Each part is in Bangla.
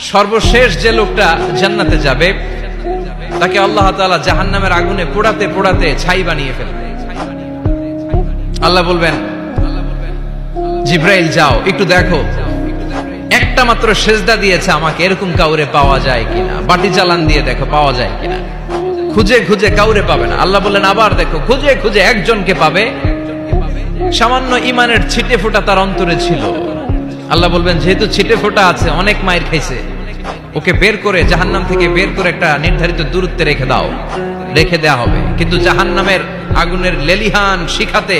সর্বশেষ যে লোকটা জান্নাতে যাবে তাকে আল্লাহ তাআলা জাহান্নামের আগুনে পোড়াতে পোড়াতে ছাই বানিয়ে ফেলবে। আল্লাহ বলবেন, জিব্রাইল যাও একটু দেখো, একটা মাত্র সেজদা দিয়েছে আমাকে, এরকম কাউরে পাওয়া যায় কিনা। বাটি চালান দিয়ে দেখো পাওয়া যায় কিনা। খুঁজে খুঁজে কাউরে পাবে না। আল্লাহ বললেন আবার দেখো, খুঁজে খুঁজে একজনকে পাবে, সামান্য ইমানের ছিটে ফোঁটা তার অন্তরে ছিল। আল্লাহ বলবেন, যেহেতু ছিটে ফোঁটা আছে, অনেক মায়ের খাইছে, ওকে বের করে জাহান্নাম থেকে বের করে একটা নির্ধারিত দূরত্বে রেখে দাও। রেখে দেয়া হবে, কিন্তু জাহান্নামের আগুনের লেলিহান শিখাতে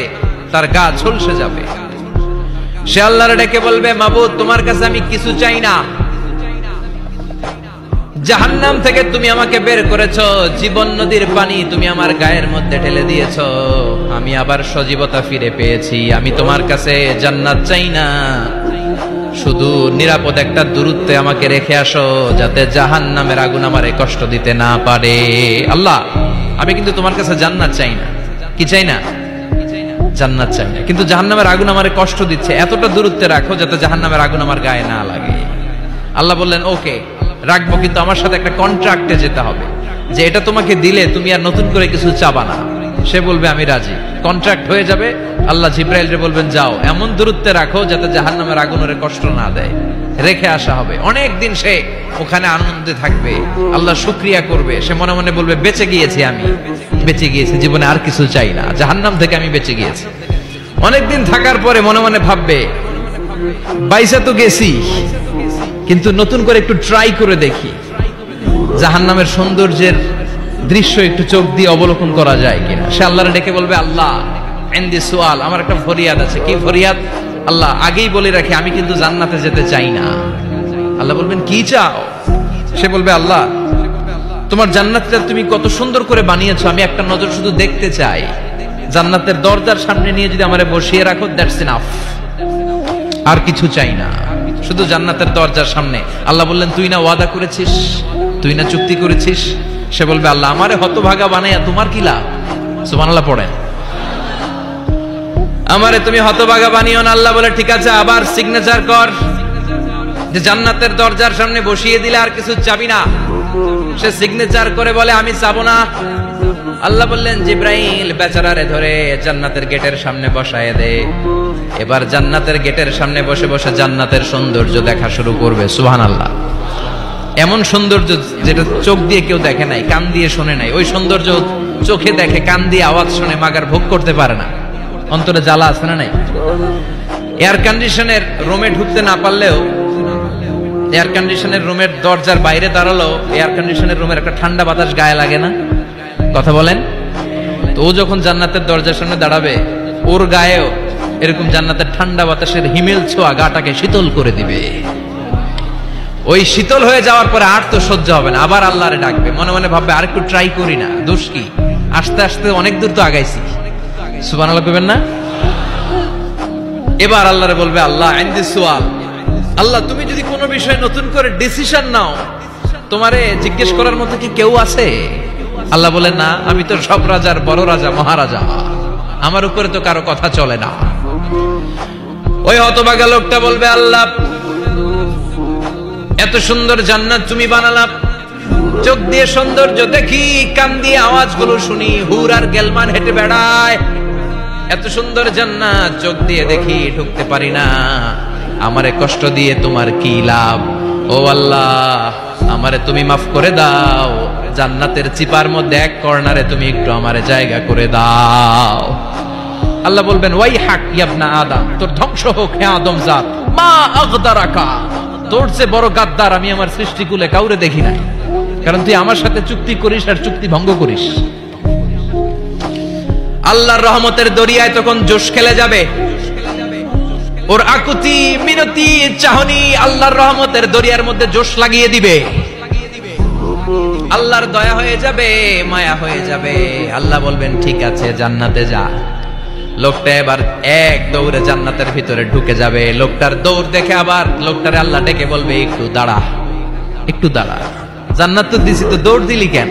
তার গা ঝলসে যাবে। সে আল্লাহর ডেকে বলবে, মাবুদ তোমার কাছে আমি কিছু চাই না, জাহান্নাম থেকে তুমি আমাকে বের করেছো, জীবন নদীর পানি তুমি আমার গায়ের মধ্যে ঢেলে দিয়েছো, আমি আবার সজীবতা ফিরে পেয়েছি। আমি তোমার কাছে জান্নাত চাই না, শুধু নিরাপদ একটা দূরত্বে আমাকে রেখে আসো, যাতে জাহান্নামের আগুন আমারে কষ্ট দিতে না পারে। আল্লাহ, আমি কিন্তু তোমার কাছে জান্নাত চাই না। কি চাই না? জান্নাত চাই না, কিন্তু জাহান্নামের আগুন আমারে কষ্ট দিচ্ছে, এতটা দূরত্বে রাখো যাতে জাহান্নামের আগুন আমার গায়ে না লাগে। আল্লাহ বললেন, ওকে রাখবো, কিন্তু আমার সাথে একটা কন্ট্রাক্টে যেতে হবে, যে এটা তোমাকে দিলে তুমি আর নতুন করে কিছু চাবা না। সে বলবে আমি রাজি, কন্ট্রাক্ট হয়ে যাবে। আল্লাহ জিব্রাইলকে বলবেন, যাও এমন দূরত্বে রাখো যাতে জাহান্নামের আগুন ওরে কষ্ট না দেয়। রেখে আসা হবে, অনেক দিন সে ওখানে আনন্দে থাকবে, আল্লাহ শুকরিয়া করবে। সে মনে মনে বলবে, বেঁচে গিয়েছি, আমি বেঁচে গিয়েছি, জীবনে আর কিছু চাই না, জাহান্নাম থেকে আমি বেঁচে গিয়েছি। অনেকদিন থাকার পরে মনে মনে ভাববে, বাইসা তো গেছি, কিন্তু নতুন করে একটু ট্রাই করে দেখি, জাহান্নামের সৌন্দর্যের দৃশ্য একটু চোখ দিয়ে অবলোকন করা যায় কিনা। সে আল্লাহর ডেকে বলবে, আল্লাহ ইনদি সুআল, আমার একটা ফরিয়াদ আছে। কি ফরিয়াদ? আল্লাহ আগেই বলে রাখি, আমি কিন্তু জান্নাতে যেতে চাই না। আল্লাহ বলবেন, কি চাও? সে বলবে, আল্লাহ তোমার জান্নাতটা তুমি কত সুন্দর করে বানিয়েছো, আমি একটা নজর শুধু দেখতে চাই। জান্নাতের দরজার সামনে নিয়ে যদি আমারে বসিয়ে রাখো, দ্যাটস ইনাফ, আর কিছু চাই না, শুধু জান্নাতের দরজার সামনে। আল্লাহ বললেন, তুই না ওয়াদা করেছিস, তুই না চুক্তি করেছিস। সে বলবে, আল্লাহ আমারে হতভাগা বানাইয়া তোমার কি লাভ? সুবহানাল্লাহ পড়েন। আমারে তুমি হতভাগা বানিও না। আল্লাহ বলে, ঠিক আছে, আবার সিগনেচার কর যে জান্নাতের দরজার সামনে বসিয়ে দিলে আর কিছু চাবি না। সে সিগনেচার করে বলে, আমি চাবো না। আল্লাহ বললেন, জিব্রাইল বেচারারে ধরে জান্নাতের গেটের সামনে বসায় দে। এবার জান্নাতের গেটের সামনে বসে বসে জান্নাতের সৌন্দর্য দেখা শুরু করবে। সুবহানাল্লাহ। এমন সৌন্দর্য যেটা চোখ দিয়ে কেউ দেখে নাই, কান দিয়ে শোনে নাই। ওই সৌন্দর্য চোখে দেখে, কান দিয়ে আওয়াজ শুনে, মাগার ভোগ করতে পারে না। অন্তরে জ্বালা আছে না নাই? এয়ার কন্ডিশনের রুমে ঢুকতে না পারলেও, এয়ার কন্ডিশনের রুমের দরজার বাইরে দাঁড়ালো, এয়ার কন্ডিশনের রুমের একটা ঠান্ডা বাতাস গায়ে লাগে না? কথা বলেন তো। ও যখন জান্নাতের দরজার সামনে দাঁড়াবে, ওর গায়েও এরকম জান্নাতের ঠান্ডা বাতাসের হিমেল ছোঁয়া গাটাকে শীতল করে দিবে। ওই শীতল হয়ে যাওয়ার পরে আর তো সহ্য হবে না, আবার আল্লাহরে ডাকবে। মনে মনে ভাববে, আর একটু ট্রাই করি না, দোষ কি, আস্তে আস্তে অনেক দূর তো আগাইছি। সুবহানাল্লাহ কইবেন না? এবার আল্লাহরে বলবে, আল্লাহ ইনদি সুআল, আল্লাহ তুমি যদি কোনো বিষয়ে নতুন করে ডিসিশন নাও, তোমারে জিজ্ঞেস করার মতো কি কেউ আছে? আল্লাহ বলে, না, আমি তো সব রাজার বড় রাজা, মহারাজা, আমার উপরে তো কারো কথা চলে না। ওই হতভাগা লোকটা বলবে, আল্লাহ এত সুন্দর জান্নাত তুমি বানালা, চোখ দিয়ে সৌন্দর্য দেখি, কান দিয়ে আওয়াজগুলো শুনি, হুর আর গেলমান হেঁটে বেড়ায়, এত সুন্দর জান্নাত চোখ দিয়ে দেখি, ঢুকতে পারি না, আমারে কষ্ট দিয়ে তোমার কি লাভ? ও আল্লাহ, আমারে তুমি মাফ করে দাও, জান্নাতের চিপার মধ্যে এক কর্নারে তুমি একটু আমারে জায়গা করে দাও। আল্লাহ বলবেন, ওয়াই হাক ইবনা আদম, তোর ধ্বংস হোক হে আদম জাত, মা আগদারাকা, তোর চেয়ে বড় গাদ্দার আমি আমার সৃষ্টিকুলে কাউরে দেখি নাই, কারণ তুই আমার সাথে চুক্তি করিস আর চুক্তি ভঙ্গ করিস। আল্লাহর রহমতের দরিয়ায় তখন জোশ খেলে যাবে, ওর আকুতি মিনতি চাহনি আল্লাহর রহমতের দরিয়ার মধ্যে জোশ লাগিয়ে দিবে। আল্লাহর দয়া হয়ে যাবে, মায়া হয়ে যাবে। আল্লাহ বলবেন, ঠিক আছে, জান্নাতে যা। লোকটা এবার এক দৌড়ে জান্নাতের ভিতরে ঢুকে যাবে। লোকটার দৌড় দেখে আবার লোকটারে আল্লাহ ডেকে বলবে, একটু দাঁড়া, একটু দাঁড়া, জান্নাত তো দিছি, তো দৌড় দিলি কেন?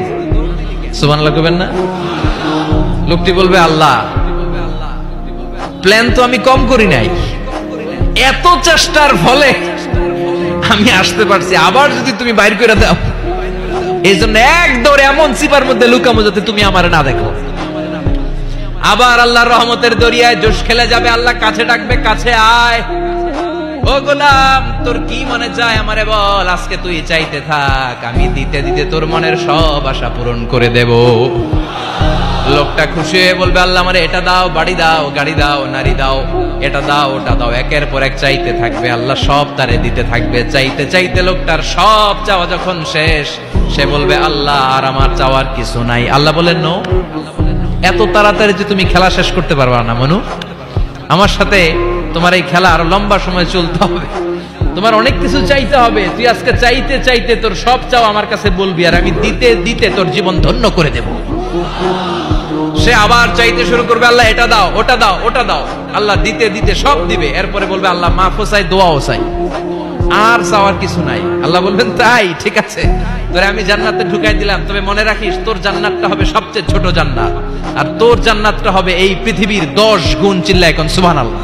সুবহানাল্লাহ কইবেন না? লোকটি বলবে, আল্লাহ প্ল্যান তো আমি কম করি নাই, এত চেষ্টার ফলে আমি আসতে পারছি, আবার যদি তুমি বাইর করে দাও, এই জন্য এক দৌড়ে এমন চিপার মধ্যে লুকামো যাতে তুমি আমার না দেখো। আবার আল্লাহর রহমতের দরিয়ায় জোশ খেলে যাবে, আল্লাহ কাছে ডাকবে, কাছে আয়, ও গোলাম তোর কি মনে চায় আমারে বল, আজকে তুই চাইতে থাক, আমি দিতে দিতে তোর মনের সব আশা পূরণ করে দেব। লোকটা খুশি হয়ে বলবে, আল্লাহ আমারে এটা দাও, বাড়ি দাও, গাড়ি দাও, নারী দাও, এটা দাও, ওটা দাও, একের পর এক চাইতে থাকবে, আল্লাহ সব তারে দিতে থাকবে। চাইতে চাইতে লোকটার সব চাওয়া যখন শেষ, সে বলবে, আল্লাহ আর আমার চাওয়ার কিছু নাই। আল্লাহ বলেন, নো, এত তাড়াতাড়ি যে তুমি খেলা শেষ করতে পারবা না মনু, আমার সাথে তোমার এই খেলা আরো লম্বা সময় চলতে হবে, তোমার অনেক কিছু চাইতে হবে। তুই আজকে চাইতে চাইতে তোর সব চাও আমার কাছে বলবি, আর আমি দিতে দিতে তোর জীবন ধন্য করে দেব। সে আবার চাইতে শুরু করবে, আল্লাহ এটা দাও, ওটা দাও, ওটা দাও, আল্লাহ দিতে দিতে সব দিবে। এরপরে বলবে, আল্লাহ মাফও চাই, দোয়াও চাই, আর চাওয়ার কিছু নাই। আল্লাহ বলবেন, তাই ঠিক আছে, তোরে আমি জান্নাতে ঢুকাই দিলাম, তবে মনে রাখিস তোর জান্নাতটা হবে সবচেয়ে ছোট জান্নাত, আর তোর জান্নাতটা হবে এই পৃথিবীর 10 গুণ। চিল্লা এখন সুবহানাল্লাহ।